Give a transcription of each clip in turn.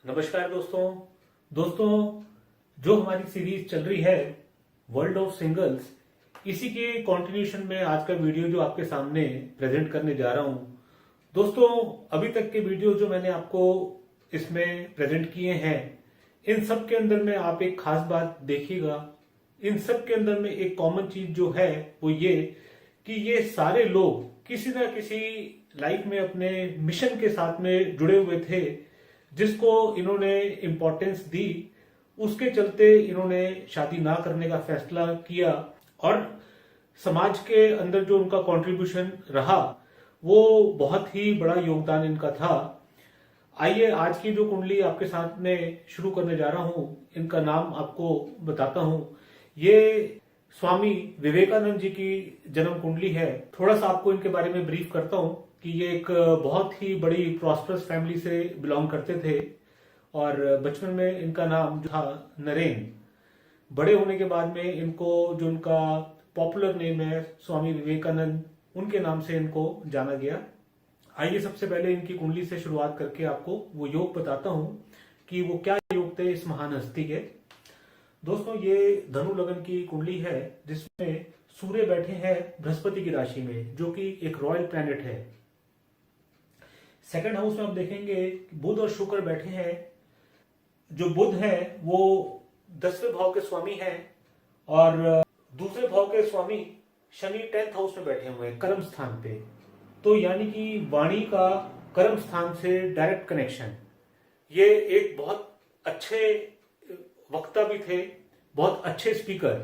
नमस्कार दोस्तों जो हमारी सीरीज चल रही है वर्ल्ड ऑफ सिंगल्स, इसी के कंटिन्यूशन में आज का वीडियो जो आपके सामने प्रेजेंट करने जा रहा हूं। दोस्तों, अभी तक के वीडियो जो मैंने आपको इसमें प्रेजेंट किए हैं, इन सब के अंदर में आप एक खास बात देखिएगा। इन सब के अंदर में एक कॉमन चीज जो है वो ये कि ये सारे लोग किसी ना किसी लाइफ में अपने मिशन के साथ में जुड़े हुए थे, जिसको इन्होंने इम्पोर्टेंस दी। उसके चलते इन्होंने शादी ना करने का फैसला किया और समाज के अंदर जो उनका कंट्रीब्यूशन रहा वो बहुत ही बड़ा योगदान इनका था। आइए आज की जो कुंडली आपके साथ में शुरू करने जा रहा हूं, इनका नाम आपको बताता हूं। ये स्वामी विवेकानंद जी की जन्म कुंडली है। थोड़ा सा आपको इनके बारे में ब्रीफ करता हूं कि ये एक बहुत ही बड़ी प्रॉस्परस फैमिली से बिलोंग करते थे और बचपन में इनका नाम जो था नरेन। बड़े होने के बाद में इनको जो उनका पॉपुलर नेम है स्वामी विवेकानंद, उनके नाम से इनको जाना गया। आइए सबसे पहले इनकी कुंडली से शुरुआत करके आपको वो योग बताता हूं कि वो क्या योग थे इस महान हस्ती के। दोस्तों, ये धनु लगन की कुंडली है जिसमें सूर्य बैठे हैं बृहस्पति की राशि में, जो कि एक रॉयल प्लैनेट है। सेकंड हाउस में आप देखेंगे बुध और शुक्र बैठे हैं। जो बुध है वो 10वें भाव के स्वामी हैं और दूसरे भाव के स्वामी शनि 10th हाउस में बैठे हुए हैं कर्म स्थान पे। तो यानी कि वाणी का कर्म स्थान से डायरेक्ट कनेक्शन। ये एक बहुत अच्छे वक्ता भी थे, बहुत अच्छे स्पीकर,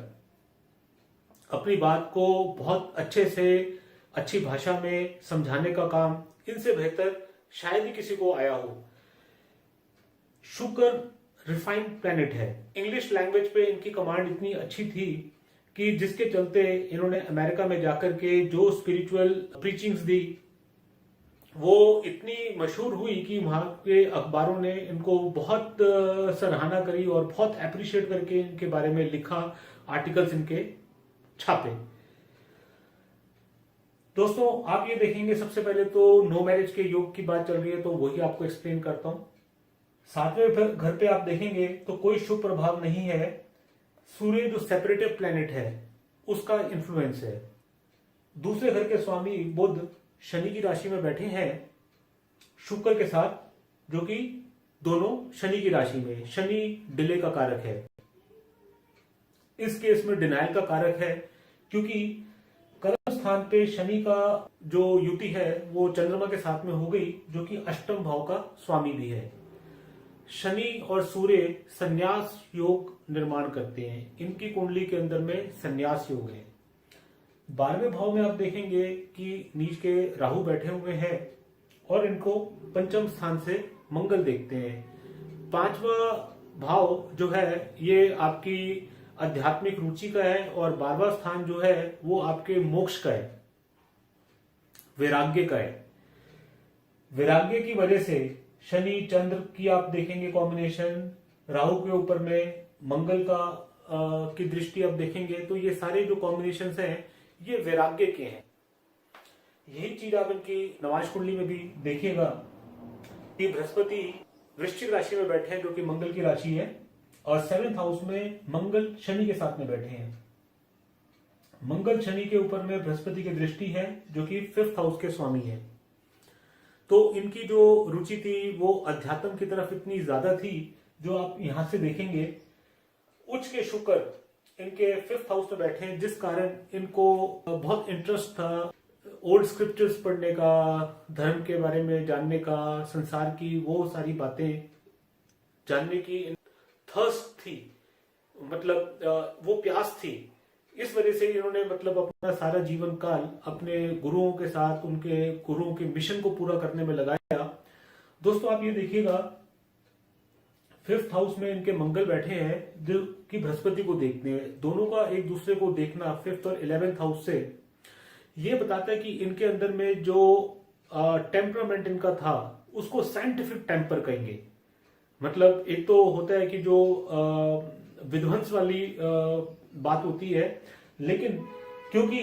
अपनी बात को बहुत अच्छे से अच्छी भाषा में समझाने का काम इनसे बेहतर शायद ही किसी को आया हो। शुक्र रिफाइंड प्लैनेट है। इंग्लिश लैंग्वेज पे इनकी कमांड इतनी अच्छी थी कि जिसके चलते इन्होंने अमेरिका में जाकर के जो स्पिरिचुअल प्रीचिंग्स दी वो इतनी मशहूर हुई कि वहां के अखबारों ने इनको बहुत सराहना करी और बहुत अप्रिशिएट करके इनके बारे में लिखा, आर्टिकल्स इनके छापे। दोस्तों, आप ये देखेंगे सबसे पहले तो नो मैरिज के योग की बात चल रही है, तो वही आपको एक्सप्लेन करता हूं। सातवें घर पे आप देखेंगे तो कोई शुभ प्रभाव नहीं है। सूर्य जो सेपरेटिव प्लैनेट है उसका इन्फ्लुएंस है। दूसरे घर के स्वामी बुध शनि की राशि में बैठे हैं शुक्र के साथ, जो कि दोनों शनि की राशि में। शनि डिले का कारक है, इस केस में डिनायल का कारक है, क्योंकि कर्म स्थान पे शनि का जो युति है वो चंद्रमा के साथ में हो गई, जो कि अष्टम भाव का स्वामी भी है। शनि और सूर्य संन्यास योग निर्माण करते हैं। इनकी कुंडली के अंदर में संन्यास योग है। 12वें भाव में आप देखेंगे कि नीच के राहु बैठे हुए हैं और इनको पंचम स्थान से मंगल देखते हैं। 5वां भाव जो है ये आपकी आध्यात्मिक रुचि का है और 12वां स्थान जो है वो आपके मोक्ष का है, वैराग्य का है। वैराग्य की वजह से शनि चंद्र की आप देखेंगे कॉम्बिनेशन, राहु के ऊपर में मंगल का की दृष्टि आप देखेंगे, तो ये सारे जो कॉम्बिनेशन हैं ये वैराग्य के हैं। यही चीज आप इनकी नवाज कुंडली में भी देखिएगा कि बृहस्पति वृश्चिक राशि में बैठे हैं, जो कि मंगल की राशि है, और 7th हाउस में मंगल शनि के साथ में बैठे हैं। मंगल शनि के ऊपर में बृहस्पति की दृष्टि है, जो कि 5th हाउस के स्वामी है। तो इनकी जो रुचि थी वो अध्यात्म की तरफ इतनी ज्यादा थी, जो आप यहां से देखेंगे। उच्च के शुक्र इनके 5th हाउस में बैठे हैं, जिस कारण इनको बहुत इंटरेस्ट था ओल्ड स्क्रिप्चर्स पढ़ने का, धर्म के बारे में जानने का, संसार की वो सारी बातें जानने की थर्स्ट थी, मतलब वो प्यास थी। इस वजह से इन्होंने मतलब अपना सारा जीवन काल अपने गुरुओं के साथ, उनके गुरुओं के मिशन को पूरा करने में लगाया। दोस्तों, आप ये देखिएगा 5th हाउस में इनके मंगल बैठे हैं, जो कि बृहस्पति को देखते हैं। दोनों का एक दूसरे को देखना 5th और 11th हाउस से ये बताता है कि इनके अंदर में जो टेम्परामेंट इनका था उसको साइंटिफिक टेम्पर कहेंगे। मतलब एक तो होता है कि जो विध्वंस वाली बात होती है, लेकिन क्योंकि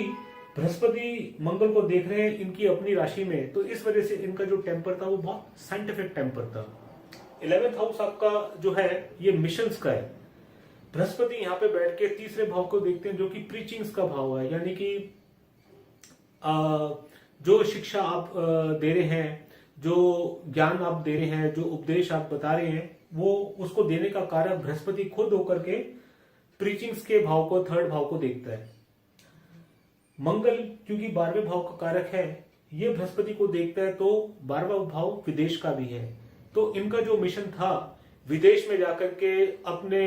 बृहस्पति मंगल को देख रहे हैं इनकी अपनी राशि में, तो इस वजह से इनका जो टेम्पर था वो बहुत साइंटिफिक टेम्पर था। 11th हाउस आपका जो है ये मिशंस का है। बृहस्पति यहाँ पे बैठ के तीसरे भाव को देखते हैं जो कि प्रीचिंग्स का भाव है, यानी कि जो शिक्षा आप दे रहे हैं, जो ज्ञान आप दे रहे हैं, जो उपदेश आप बता रहे हैं, वो उसको देने का कार्य बृहस्पति खुद होकर के प्रीचिंग्स के भाव को, थर्ड भाव को देखता है। मंगल क्योंकि 12वें भाव का कारक है, ये बृहस्पति को देखता है, तो 12वां भाव विदेश का भी है। तो इनका जो मिशन था विदेश में जाकर के अपने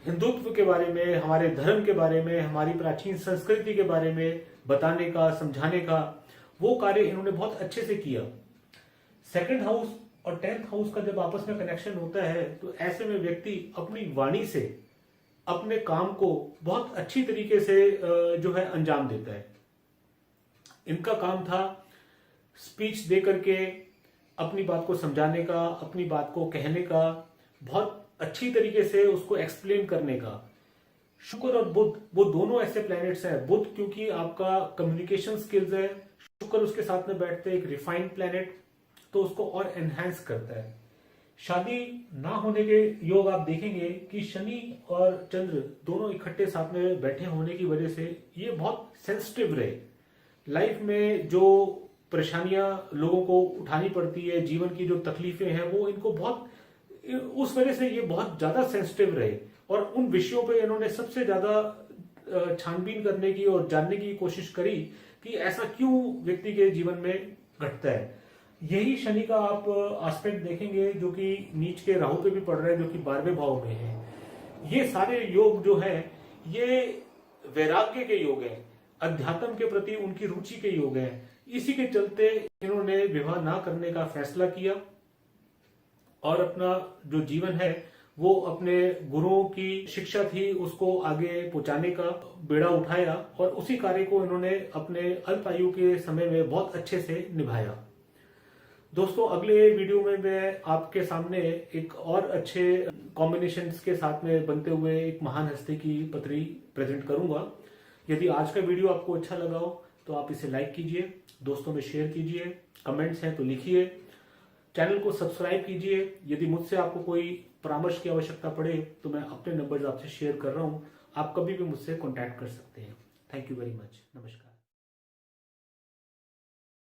हिंदुत्व के बारे में, हमारे धर्म के बारे में, हमारी प्राचीन संस्कृति के बारे में बताने का, समझाने का, वो कार्य इन्होंने बहुत अच्छे से किया। सेकंड हाउस और 10th हाउस का जब आपस में कनेक्शन होता है तो ऐसे में व्यक्ति अपनी वाणी से अपने काम को बहुत अच्छी तरीके से जो है अंजाम देता है। इनका काम था स्पीच दे करके अपनी बात को समझाने का, अपनी बात को कहने का, बहुत अच्छी तरीके से उसको एक्सप्लेन करने का। शुक्र और बुध वो दोनों ऐसे प्लैनेट्स हैं। बुध क्योंकि आपका कम्युनिकेशन स्किल्स है, शुक्र उसके साथ में बैठते हैं, एक रिफाइंड प्लैनेट, तो उसको और एनहांस करता है। शादी ना होने के योग आप देखेंगे कि शनि और चंद्र दोनों इकट्ठे साथ में बैठे होने की वजह से ये बहुत सेंसिटिव रहे। लाइफ में जो परेशानियां लोगों को उठानी पड़ती है, जीवन की जो तकलीफें हैं, वो इनको बहुत, उस वजह से ये बहुत ज्यादा सेंसिटिव रहे और उन विषयों पे इन्होंने सबसे ज्यादा छानबीन करने की और जानने की कोशिश करी कि ऐसा क्यों व्यक्ति के जीवन में घटता है। यही शनि का आप एस्पेक्ट देखेंगे जो कि नीच के राहु पे भी पड़ रहा है, जो कि 12वें भाव में है। ये सारे योग जो है ये वैराग्य के योग हैं, अध्यात्म के प्रति उनकी रुचि के योग हैं। इसी के चलते इन्होंने विवाह ना करने का फैसला किया और अपना जो जीवन है वो अपने गुरुओं की शिक्षा थी उसको आगे पहुंचाने का बेड़ा उठाया और उसी कार्य को इन्होंने अपने अल्प आयु के समय में बहुत अच्छे से निभाया। दोस्तों, अगले वीडियो में मैं आपके सामने एक और अच्छे कॉम्बिनेशंस के साथ में बनते हुए एक महान हस्ती की पत्री प्रेजेंट करूंगा। यदि आज का वीडियो आपको अच्छा लगा हो तो आप इसे लाइक कीजिए, दोस्तों में शेयर कीजिए, कमेंट्स हैं तो लिखिए, चैनल को सब्सक्राइब कीजिए। यदि मुझसे आपको कोई परामर्श की आवश्यकता पड़े तो मैं अपने नंबर्स आपसे शेयर कर रहा हूं, आप कभी भी मुझसे कॉन्टैक्ट कर सकते हैं। Thank you very much. नमस्कार।